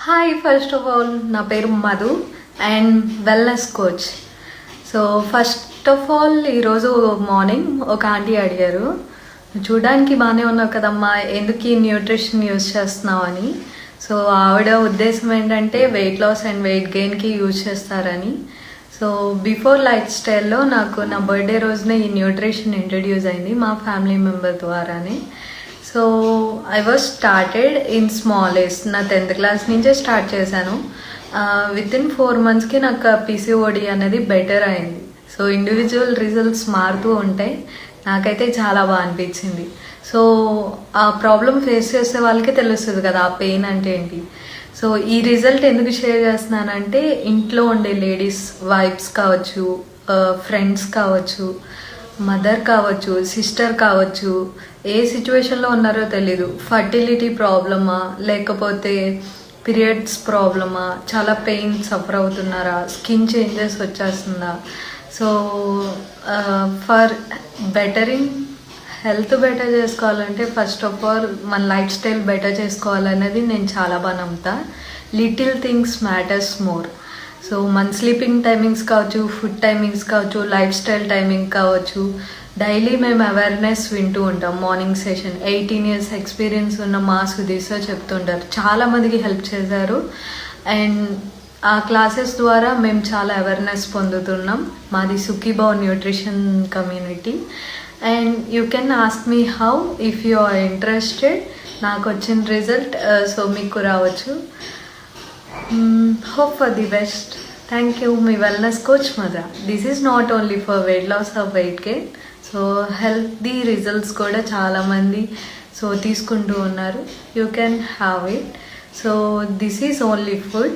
Hi first of all నా పేరు Madhu and wellness coach. So first of all ఈరోజు morning ఒక ఆంటీ అడిగారు, చూడడానికి బాగానే ఉన్నావు కదమ్మా, ఎందుకు ఈ న్యూట్రిషన్ యూజ్ చేస్తున్నావు అని. సో ఆవిడ ఉద్దేశం ఏంటంటే వెయిట్ లాస్ అండ్ వెయిట్ గెయిన్కి యూజ్ చేస్తారని. సో బిఫోర్ లైఫ్ స్టైల్లో నాకు నా బర్త్డే రోజున ఈ న్యూట్రిషన్ ఇంట్రడ్యూస్ అయింది మా ఫ్యామిలీ మెంబర్ ద్వారానే. So I was started in small age, నా 10th క్లాస్ నుంచే స్టార్ట్ చేశాను. విత్ ఇన్ 4 monthsకి నాకు పీసీఓడి అనేది బెటర్ అయింది. సో ఇండివిజువల్ రిజల్ట్స్ మారుతూ ఉంటాయి. నాకైతే చాలా బాగా అనిపించింది. సో ఆ ప్రాబ్లం ఫేస్ చేసే వాళ్ళకి తెలుస్తుంది కదా ఆ పెయిన్ అంటే ఏంటి. సో ఈ రిజల్ట్ ఎందుకు షేర్ చేస్తున్నానంటే ఇంట్లో ఉండే లేడీస్, వైఫ్స్ కావచ్చు, ఫ్రెండ్స్ కావచ్చు, మదర్ కావచ్చు, సిస్టర్ కావచ్చు, ఏ సిచ్యువేషన్లో ఉన్నారో తెలీదు, ఫర్టిలిటీ ప్రాబ్లమా లేకపోతే పీరియడ్స్ ప్రాబ్లమా, చాలా పెయిన్ సఫర్ అవుతున్నారా, స్కిన్ చేంజెస్ వచ్చేస్తుందా. So for bettering health better చేసుకోవాలంటే ఫస్ట్ ఆఫ్ ఆల్ మన లైఫ్ స్టైల్ బెటర్ చేసుకోవాలనేది నేను చాలా బాగా నమ్ముతా. Little things matters more. So మన స్లీపింగ్ టైమింగ్స్ కావచ్చు, ఫుడ్ టైమింగ్స్ కావచ్చు, లైఫ్ స్టైల్ టైమింగ్ కావచ్చు, డైలీ మేము అవేర్నెస్ వింటూ ఉంటాం. మార్నింగ్ సెషన్ 18 years ఎక్స్పీరియన్స్ ఉన్న మా సుధీర్ సార్ చెప్తుంటారు, చాలామందికి హెల్ప్ చేశారు. అండ్ ఆ క్లాసెస్ ద్వారా మేము చాలా అవేర్నెస్ పొందుతున్నాం. మాది Sukhibhav nutrition community. And you can ask me how if you are interested. నాకు వచ్చిన రిజల్ట్ సో మీకు రావచ్చు. Hope for the best. Thank you, my wellness coach Madha. This is not only for weight loss or weight gain. So healthy results kuda chaala mandi so తీసుకుంటూ ఉన్నారు. You can have it. So this is only food.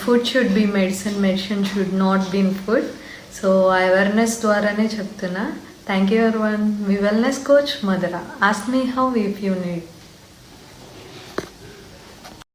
Food should be medicine. Medicine should not be in food. So awareness ద్వారానే చెప్తున్నా. Thank you everyone. My wellness coach Madha. Ask me how if you need.